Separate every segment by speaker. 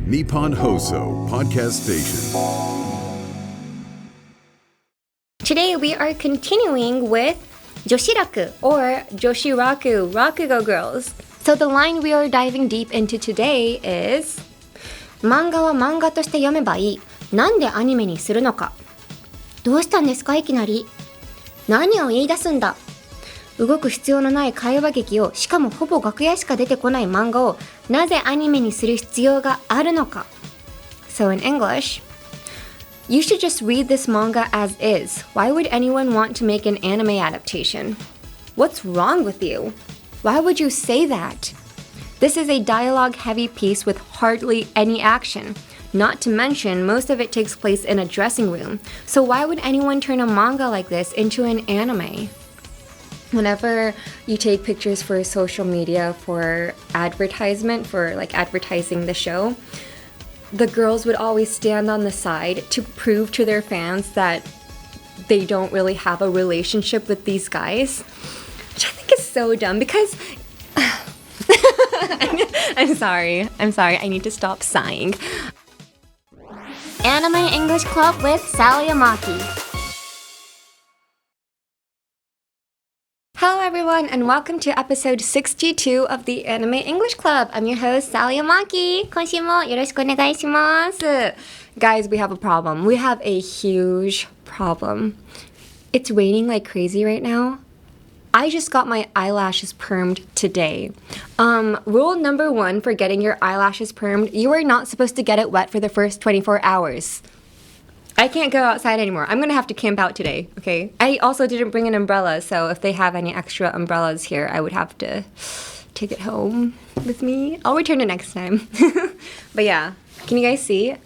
Speaker 1: Nippon Hoso Podcast Station.
Speaker 2: Today we are continuing with Joshiraku or Joshiraku Rakugo Girls. So the line we are diving deep into today is 漫画は漫画として読めばいい。なんでアニメにするのか。どうしたんですかいきなり。何を言い出すんだ。動く必要のない会話劇を、しかもほぼ楽屋しか出てこない漫画をなぜアニメにする必要があるのか。So in English, you should just read this manga as is. Why would anyone want to make an anime adaptation? What's wrong with you? Why would you say that? This is a dialogue-heavy piece with hardly any action. Not to mention, most of it takes place in a dressing room. So why would anyone turn a manga like this into an anime? Whenever you take pictures for social media for advertisement, for like advertising the show, the girls would always stand on the side to prove to their fans that they don't really have a relationship with these guys, which I think is so dumb because I'm sorry, I need to stop sighing. Anime English Club with Sally Amaki.Hello everyone and welcome to episode 62 of the Anime English Club. I'm your host, Sally Amaki. 今週もよろしくお願いします。Guys, we have a problem. We have a huge problem. It's raining like crazy right now. I just got my eyelashes permed today. Rule number 1 for getting your eyelashes permed, you are not supposed to get it wet for the first 24 hours.I can't go outside anymore. I'm gonna have to camp out today, okay? I also didn't bring an umbrella, so if they have any extra umbrellas here, I would have to take it home with me. I'll return it next time. But yeah, can you guys see?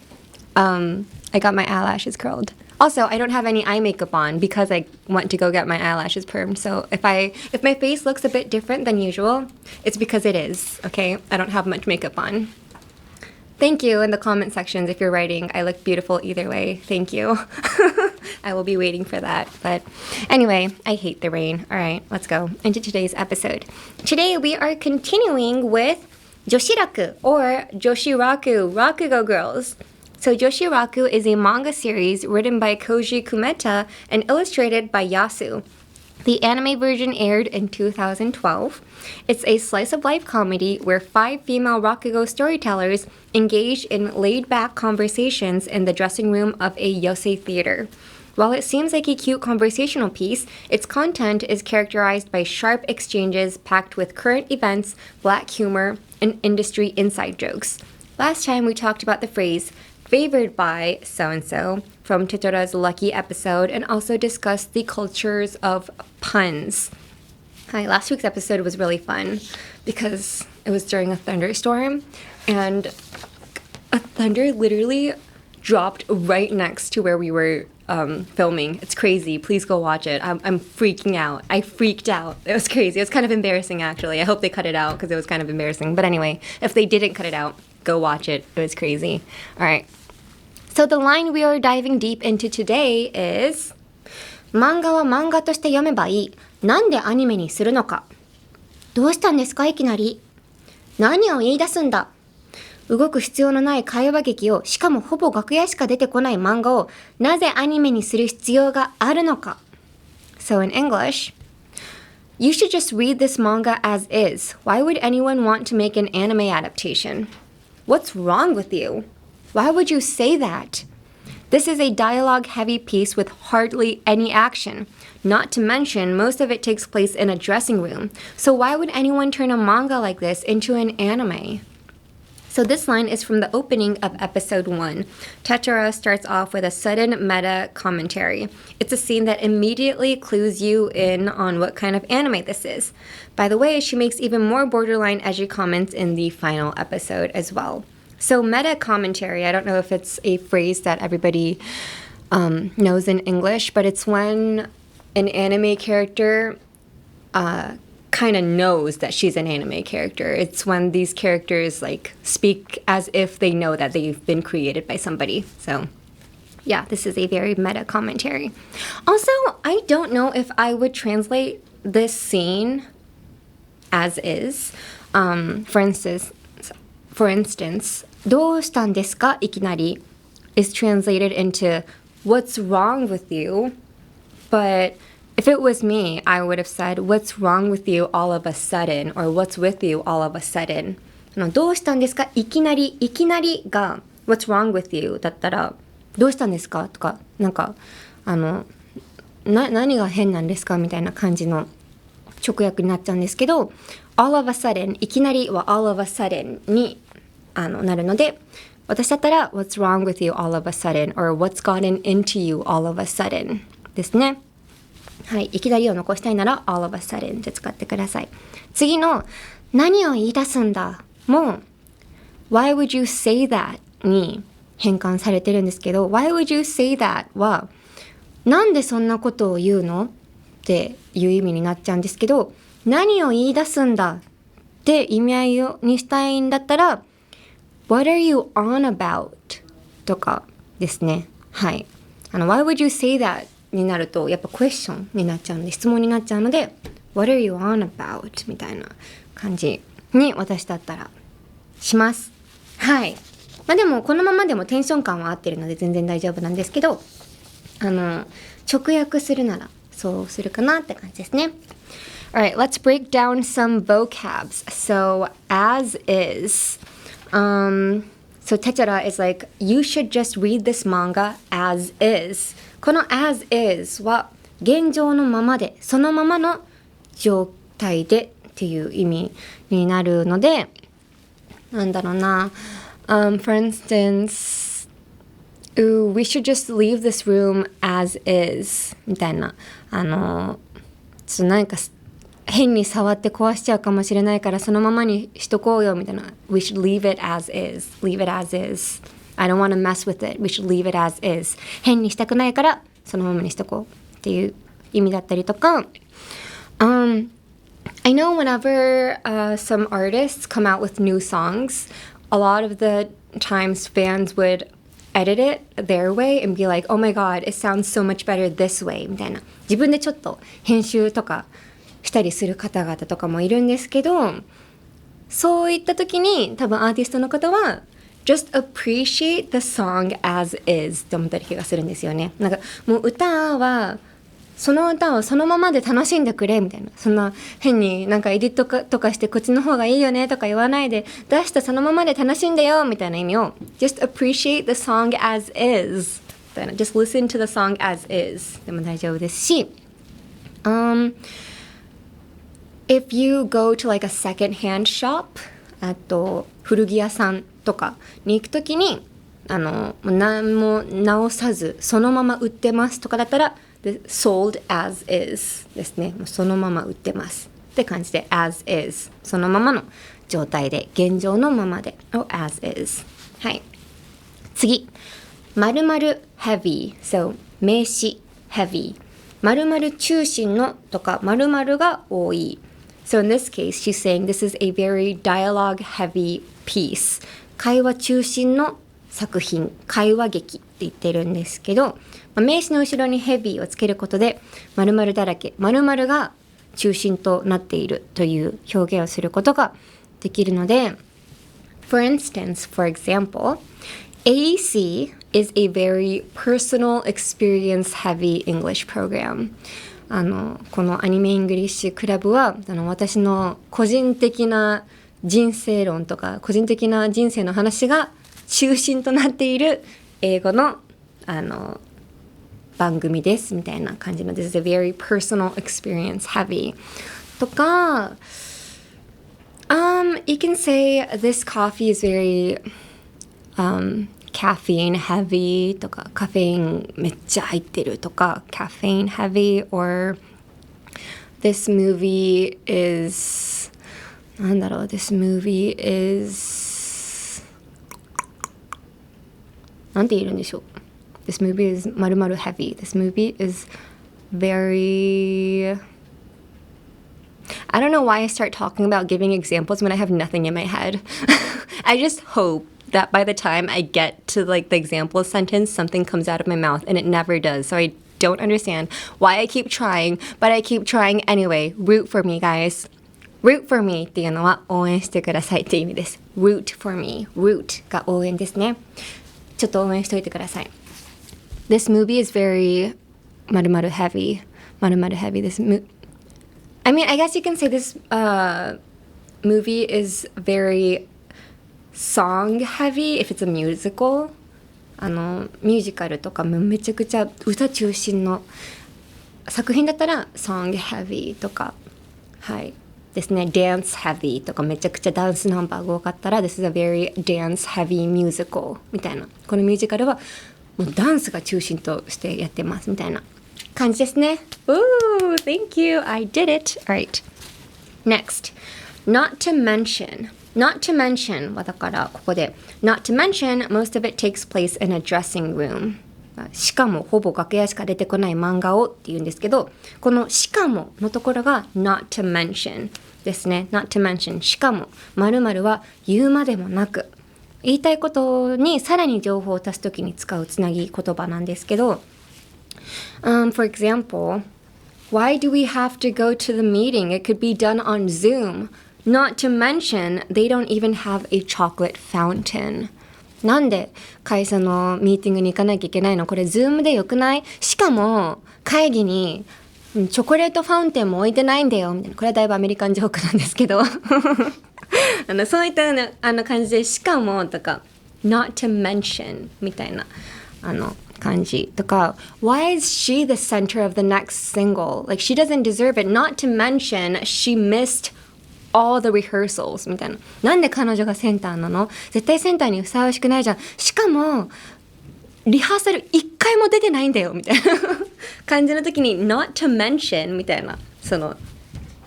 Speaker 2: I got my eyelashes curled. Also, I don't have any eye makeup on because I went to go get my eyelashes permed. So if my face looks a bit different than usual, it's because it is, okay? I don't have much makeup on.Thank you in the comment sections if you're writing. I look beautiful either way. Thank you. I will be waiting for that. But anyway, I hate the rain. All right, let's go into today's episode. Today we are continuing with Joshiraku or Joshiraku Rakugo Girls. So Joshiraku is a manga series written by Koji Kumeta and illustrated by Yasu.The anime version aired in 2012. It's a slice-of-life comedy where 5 female Rakugo storytellers engage in laid-back conversations in the dressing room of a yosei theater. While it seems like a cute conversational piece, its content is characterized by sharp exchanges packed with current events, black humor, and industry inside jokes. Last time we talked about the phrase favored by so-and-so from Totora's Lucky episode and also discussed the cultures of puns. Hi, last week's episode was really fun because it was during a thunderstorm and a thunder literally dropped right next to where we were filming. It's crazy. Please go watch it. I'm freaking out. I freaked out. It was crazy. It was kind of embarrassing actually. I hope they cut it out because it was kind of embarrassing. But anyway, if they didn't cut it out, go watch it. It was crazy. All right.So the line we are diving deep into today is 漫画は漫画として読めばいい。なんでアニメにするのか。どうしたんですかいきなり。何を言い出すんだ。動く必要のない会話劇を、しかもほぼ楽屋しか出てこない漫画をなぜアニメにする必要があるのか。So in English, you should just read this manga as is. Why would anyone want to make an anime adaptation? What's wrong with you?Why would you say that? This is a dialogue-heavy piece with hardly any action. Not to mention, most of it takes place in a dressing room. So why would anyone turn a manga like this into an anime? So this line is from the opening of episode 1. Tetsuya starts off with a sudden meta commentary. It's a scene that immediately clues you in on what kind of anime this is. By the way, she makes even more borderline edgy comments in the final episode as well.So meta commentary, I don't know if it's a phrase that everybody knows in English, but it's when an anime character kind of knows that she's an anime character. It's when these characters like speak as if they know that they've been created by somebody. So yeah, this is a very meta commentary. Also, I don't know if I would translate this scene as is. For For instance, どうしたんですかいきなり is translated into what's wrong with you? But if it was me, I would have said what's wrong with you all of a sudden or what's with you all of a sudden. どうしたんですかいきなりが what's wrong with you だったらどうしたんですかとかなんか何が変なんですかみたいな感じの直訳になっちゃうんですけど all of a sudden いきなりは all of a sudden になるので私だったら what's wrong with you all of a sudden or what's gotten into you all of a sudden ですね。はい、いきなりを残したいなら all of a sudden で使ってください。次の何を言い出すんだも why would you say that に変換されてるんですけど why would you say that はなんでそんなことを言うのっていう意味になっちゃうんですけど何を言い出すんだって意味合いにしたいんだったら what are you on about とかですね。はい。why would you say that になるとやっぱクエスチョンになっちゃうので質問になっちゃうので what are you on about みたいな感じに私だったらします。はい。まあでもこのままでもテンション感は合ってるので全然大丈夫なんですけど直訳するならそうするかなって感じですね。Alright, let's break down some vocabs. So, as is. So, Techara is like, you should just read this manga as is. この as is は現状のままで、そのままの状態でっていう意味になるので、なんだろうな。For instance, ooh, we should just leave this room as is. みたいな。なんか変に触って壊しちゃうかもしれないからそのままにしとこうよみたいな We should leave it as is Leave it as is I don't want to mess with it We should leave it as is 変にしたくないからそのままにしとこうっていう意味だったりとかI know whenever some artists come out with new songs a lot of the times fans would edit it their way and be like oh my god it sounds so much better this way みたいな自分でちょっと編集とかしたりする方々とかもいるんですけどそういった時に多分アーティストの方は just appreciate the song as is って思ったり気がするんですよね。なんかもう歌をそのままで楽しんでくれみたいなそんな変になんかエディットとかしてこっちの方がいいよねとか言わないで出したそのままで楽しんでよみたいな意味を just appreciate the song as is みたいな just listen to the song as is でも大丈夫ですしIf you go to like a second-hand shop あと古着屋さんとかに行くときに何も直さずそのまま売ってますとかだったら sold as is ですねもうそのまま売ってますって感じで as is そのままの状態で現状のままでを as is はい次〇〇 heavy so 名詞 heavy 〇〇中心のとか〇〇が多いSo in this case, she's saying this is a very dialogue-heavy piece. 会話中心の作品、会話劇って言ってるんですけど、名詞の後ろに heavy をつけることで、〇〇だらけ、〇〇が中心となっているという表現をすることができるので、For instance, for example, AEC is a very personal experience-heavy English program.このアニメイングリッシュクラブは私の個人的な人生論とか個人的な人生の話が中心となっている英語の番組ですみたいな感じの This is a very personal experience heavy とかYou can say this coffee is very caffeine heavy とかカフェインめっちゃ入ってるとか caffeine heavy or this movie is なんだろう this movie is なんて言えるんでしょう this movie is 〇〇 heavy this movie is very I don't know why I start talking about giving examples when I have nothing in my head I just hope that by the time I get to like the example sentence, something comes out of my mouth and it never does. So I don't understand why I keep trying, but I keep trying anyway. Root for me, guys. Root for me っていうのは応援してくださいっていう意味です。root for me. root が応援ですね。ちょっと応援しといてください。This movie is very 〇〇 heavy. 〇〇 heavy. I mean, I guess you can say this movie is very song heavy if it's a musical. ミュージカルとかもめちゃくちゃ歌中心の作品だったら song heavy とか、はいですね。dance heavy とかめちゃくちゃダンスナンバーが多かったら This is a very dance heavy musical みたいな。このミュージカルはもうダンスが中心としてやってますみたいな感じですね。Ooh, thank you. I did it. Alright. Next. Not to mention.Not to mention はだからここで Not to mention most of it takes place in a dressing room しかもほぼ楽屋しか出てこない漫画をっていうんですけどこのしかものところが Not to mention ですね Not to mention しかも〇〇は言うまでもなく言いたいことにさらに情報を足すときに使うつなぎ言葉なんですけど、For example Why do we have to go to the meeting? It could be done on Zoom.Not to mention, they don't even have a chocolate fountain. なんで会社のミーティングに行かなきゃいけないの？これ Zoom でよくない？しかも会議にチョコレートファウンテンも置いてないんだよみたいな。これはだいぶアメリカンジョークなんですけどそういった感じでしかもとか Not to mention みたいな感じとか Why is she the center of the next single? Like she doesn't deserve it. Not to mention she missed all the rehearsals みたいな。なんで彼女がセンターなの？絶対センターにふさわしくないじゃん。しかもリハーサル一回も出てないんだよみたいな感じの時に not to mention みたいなその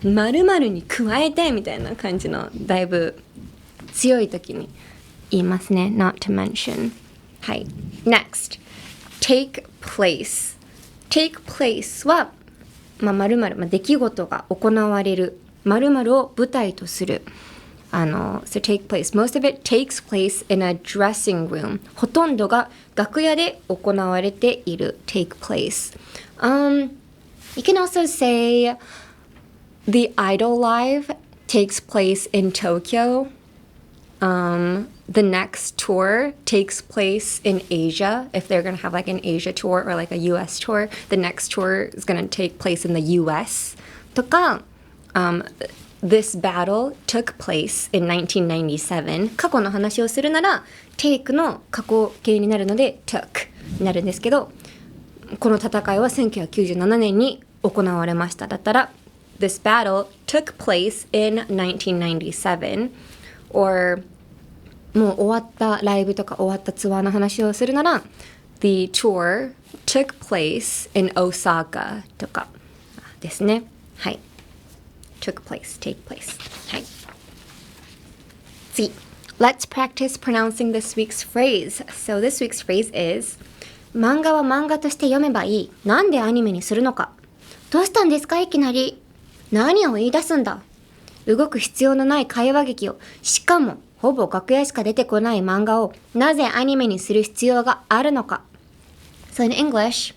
Speaker 2: 〇〇に加えてみたいな感じのだいぶ強い時に言いますね。not to mention はい。next take place は〇〇出来事が行われる〇〇を舞台とする。So take place. Most of it takes place in a dressing room. ほとんどが楽屋で行われている。take place. You can also say the Idol Live takes place in Tokyo. The next tour takes place in Asia. If they're going to have like an Asia tour or like a US tour, the next tour is going to take place in the US. とかThis battle took place in 1997. 過去の話をするなら take の過去形になるので took になるんですけどこの戦いは1997年に行われましただったら This battle took place in 1997 or もう終わったライブとか終わったツアーの話をするなら The tour took place in Osaka とかですねはいtook place, take place. はい。次。Let's practice pronouncing this week's phrase. So this week's phrase is 漫画は漫画として読めばいい。なんでアニメにするのか。どうしたんですかいきなり。何を言い出すんだ。動く必要のない会話劇を。しかもほぼ楽屋しか出てこない漫画をなぜアニメにする必要があるのか。So in English,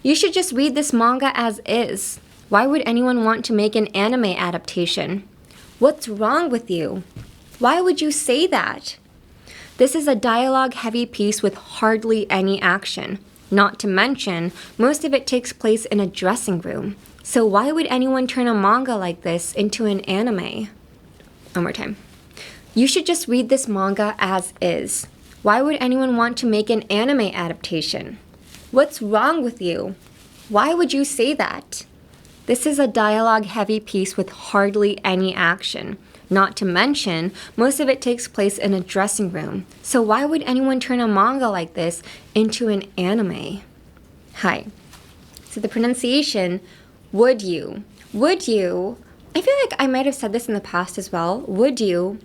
Speaker 2: you should just read this manga as is.Why would anyone want to make an anime adaptation? What's wrong with you? Why would you say that? This is a dialogue-heavy piece with hardly any action. Not to mention, most of it takes place in a dressing room. So why would anyone turn a manga like this into an anime? One more time. You should just read this manga as is. Why would anyone want to make an anime adaptation? What's wrong with you? Why would you say that?This is a dialogue-heavy piece with hardly any action. Not to mention, most of it takes place in a dressing room. So why would anyone turn a manga like this into an anime? Hi. So the pronunciation, would you? Would you? I feel like I might have said this in the past as well. Would you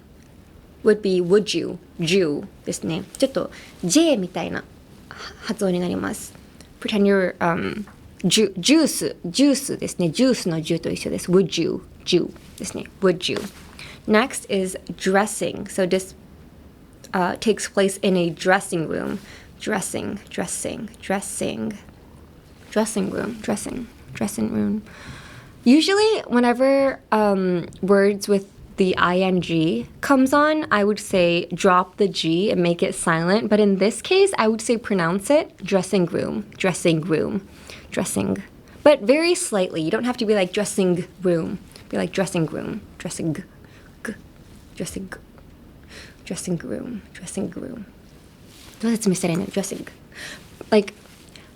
Speaker 2: would be would you, Jew ですね。ちょっと J みたいな発音になります。Pretend you're、ジュースですね。ジュースのジュと一緒です。Would you, Jew ですね。Would you. Next is dressing. So this takes place in a dressing room. Dressing room. Usually whenever words with the ing comes on, I would say drop the G and make it silent. But in this case, I would say pronounce it dressing room, dressing room, dressing. But very slightly. You don't have to be like dressing room. Be like dressing room, dressing, dressing, dressing room, dressing room. どう説明したらいいの? Dressing. Like,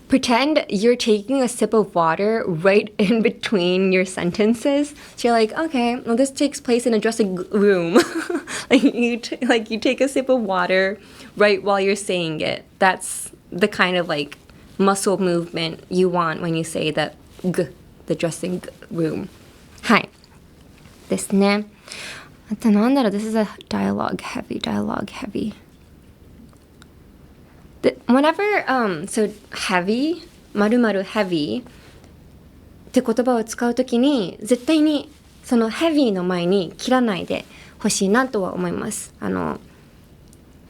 Speaker 2: pretend you're taking a sip of water right in between your sentences. So you're like, okay, well, this takes place in a dressing room. you take a sip of water right while you're saying it. That's the kind of like muscle movement you want when you say the dressing room. はい。ですね。あとなんだろう, this is a dialogue heavy. Whenever, so heavy, 〇〇 heavy って言葉を使うときに絶対にその heavy の前に切らないでほしいなとは思います。〇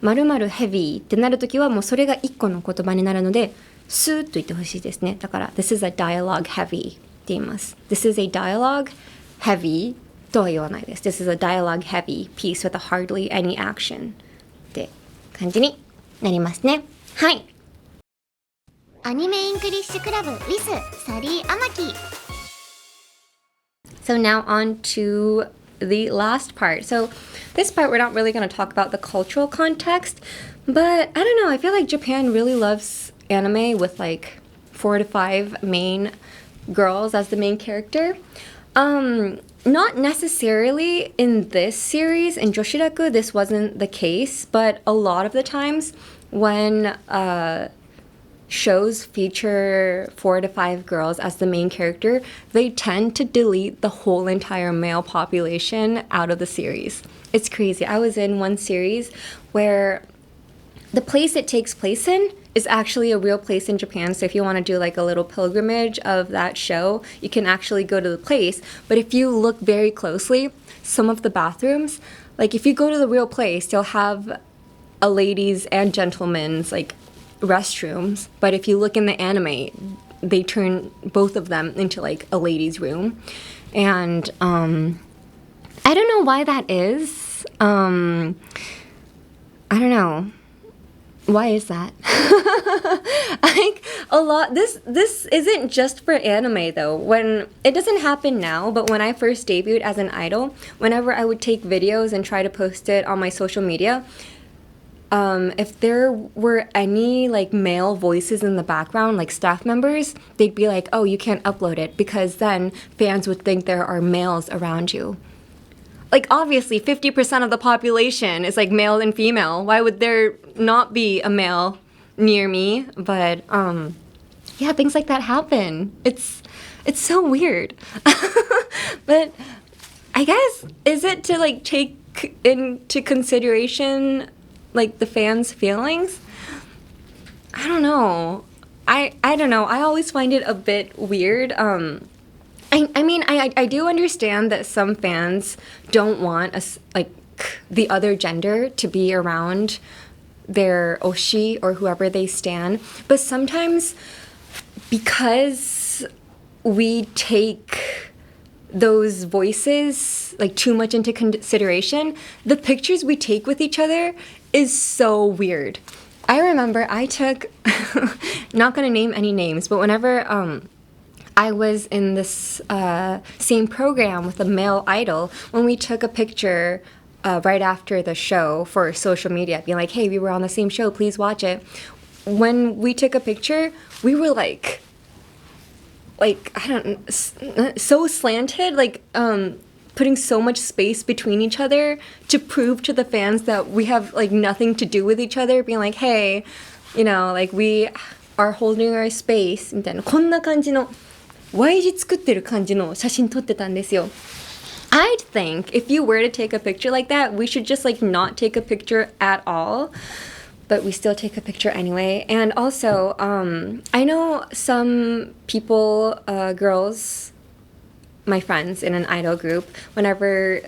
Speaker 2: 〇 heavy ってなるときはもうそれが一個の言葉になるのでスーッと言ってほしいですね。だから this is a dialogue heavy って言います。This is a dialogue heavy とは言わないです。This is a dialogue heavy piece with hardly any action って感じになりますね。はい。
Speaker 3: アニメイングリッシュクラブ with サリー・アマキ。
Speaker 2: So now on to the last part. So this part we're not really going to talk about the cultural context, but I don't know, I feel like Japan really loves anime with like 4 to 5 main girls as the main character. Not necessarily in this series. In Joshiraku, this wasn't the case, but a lot of the times when shows feature 4 to 5 girls as the main character, they tend to delete the whole entire male population out of the series. It's crazy. I was in one series where the place it takes place in is actually a real place in Japan. So if you want to do like a little pilgrimage of that show, you can actually go to the place. But if you look very closely, some of the bathrooms, like if you go to the real place, you'll have a ladies' and gentlemen's like restrooms. But if you look in the anime, they turn both of them into like a ladies' room. And I don't know why that is. I don't know. Why is that? Like a lot, this isn't just for anime though. When it doesn't happen now, but when I first debuted as an idol, whenever I would take videos and try to post it on my social media, if there were any like male voices in the background, like staff members, they'd be like, oh, you can't upload it because then fans would think there are males around you. Like, obviously, 50% of the population is, like, male and female. Why would there not be a male near me? But, yeah, things like that happen. It's so weird. But I guess, is it to, like, take into consideration, like, the fans' feelings? I don't know. I don't know. I always find it a bit weird. I mean, I do understand that some fans don't want the other gender to be around their oshi or whoever they stan, but sometimes because we take those voices like too much into consideration, the pictures we take with each other is so weird. I remember I took, not gonna name any names, but whenever I was in this same program with a male idol, when we took a picture right after the show for social media, being like, hey, we were on the same show, please watch it. When we took a picture, we were like I don't know, so slanted, like putting so much space between each other to prove to the fans that we have like nothing to do with each other, being like, hey, you know, like we are holding our space みたいな、こんな感じのY 字作ってる感じの写真撮ってたんですよ。I'd think if you were to take a picture like that, we should just like not take a picture at all. But we still take a picture anyway. And also, I know some people, girls, my friends in an idol group, whenever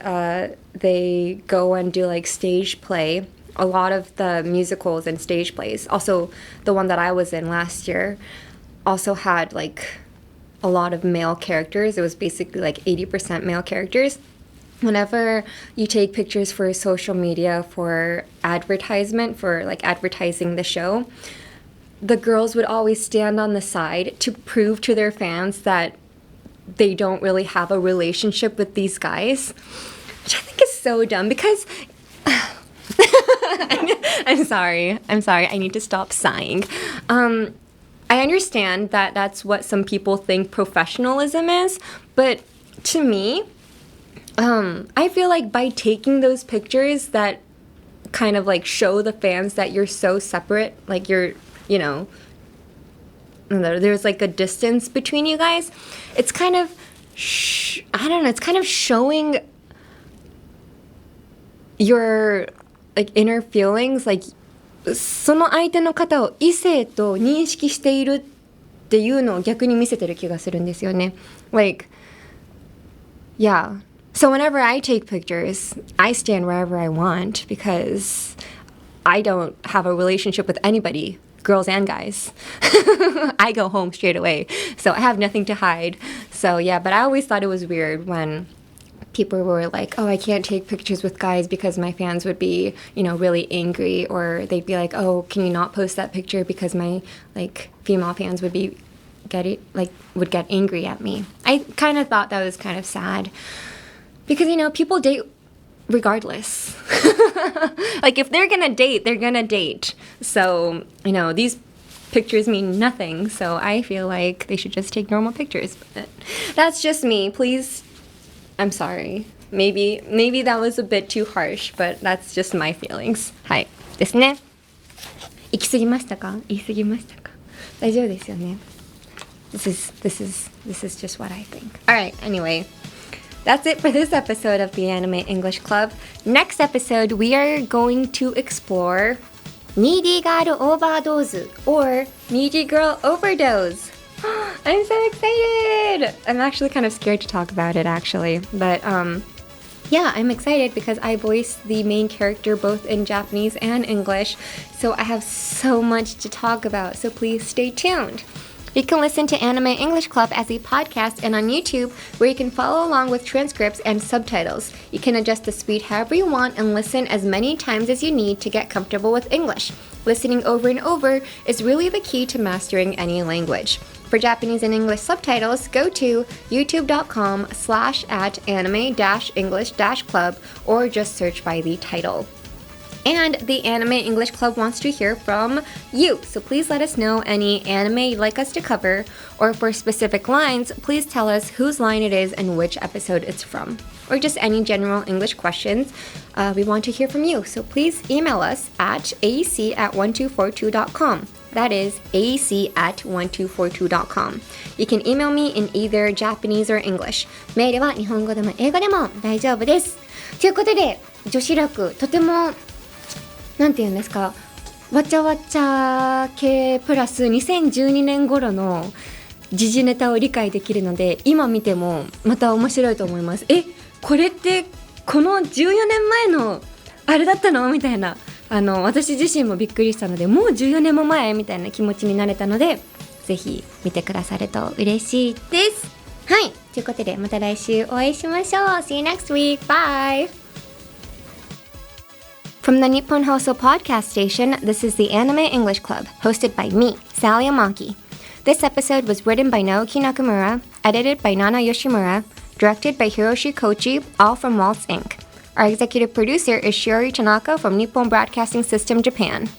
Speaker 2: they go and do like stage play, a lot of the musicals and stage plays, also the one that I was in last year, also had like a lot of male characters. It was basically like 80% male characters. whenever you take pictures for social media for advertisement, for like advertising the show, the girls would always stand on the side to prove to their fans that they don't really have a relationship with these guys, which I think is so dumb because I'm sorry, I need to stop sighing. I understand that that's what some people think professionalism is, but to me, I feel like by taking those pictures that kind of like show the fans that you're so separate, like you're, you know, there's like a distance between you guys, it's kind of, I don't know, it's kind of showing your like inner feelings, like その相手の方を異性と認識しているっていうのを逆に見せてる気がするんですよね。Like, yeah. So whenever I take pictures, I stand wherever I want because I don't have a relationship with anybody, girls and guys. I go home straight away, so I have nothing to hide. So yeah, but I always thought it was weird when people were like, oh, I can't take pictures with guys because my fans would be, you know, really angry, or they'd be like, oh, can you not post that picture because my like female fans would be would get angry at me. I kind of thought that was kind of sad because, you know, people date regardless. Like if they're gonna date, they're gonna date. So, you know, these pictures mean nothing, so I feel like they should just take normal pictures. But that's just me. Please, I'm sorry. Maybe that was a bit too harsh, but that's just my feelings. はいですね。行き過ぎましたか？言い過ぎましたか？大丈夫ですよね。This is just what I think. Alright, anyway. That's it for this episode of the Anime English Club. Next episode, we are going to explore Needy Girl Overdose or Needy Girl Overdose. I'm so excited! I'm actually kind of scared to talk about it, actually. But, yeah, I'm excited because I voice the main character both in Japanese and English. So I have so much to talk about, so please stay tuned. You can listen to Anime English Club as a podcast and on YouTube, where you can follow along with transcripts and subtitles. You can adjust the speed however you want and listen as many times as you need to get comfortable with English. Listening over and over is really the key to mastering any language. For Japanese and English subtitles, go to youtube.com/anime-english-club or just search by the title. And the Anime English Club wants to hear from you. So please let us know any anime you'd like us to cover, or for specific lines, please tell us whose line it is and which episode it's from. Or just any general English questions. We want to hear from you. So please email us at aec@1242.com. That is aec@1242.com. You can email me in either Japanese or English. メールは日本語でも英語でも大丈夫です。ということで、女子力、とてもなんて言うんですか、わちゃわちゃ系プラス2012年頃の時事ネタを理解できるので、今見てもまた面白いと思います。これってこの14年前のあれだったのみたいな、私自身もびっくりしたので、もう14年も前みたいな気持ちになれたので、ぜひ見てくださると嬉しいです。はい、ということでまた来週お会いしましょう。See you next week. Bye!From the Nippon Hoso podcast station, this is the Anime English Club, hosted by me, Sally Amaki. This episode was written by Naoki Nakamura, edited by Nana Yoshimura, directed by Hiroshi Kochi, all from Waltz Inc. Our executive producer is Shiori Tanaka from Nippon Broadcasting System, Japan.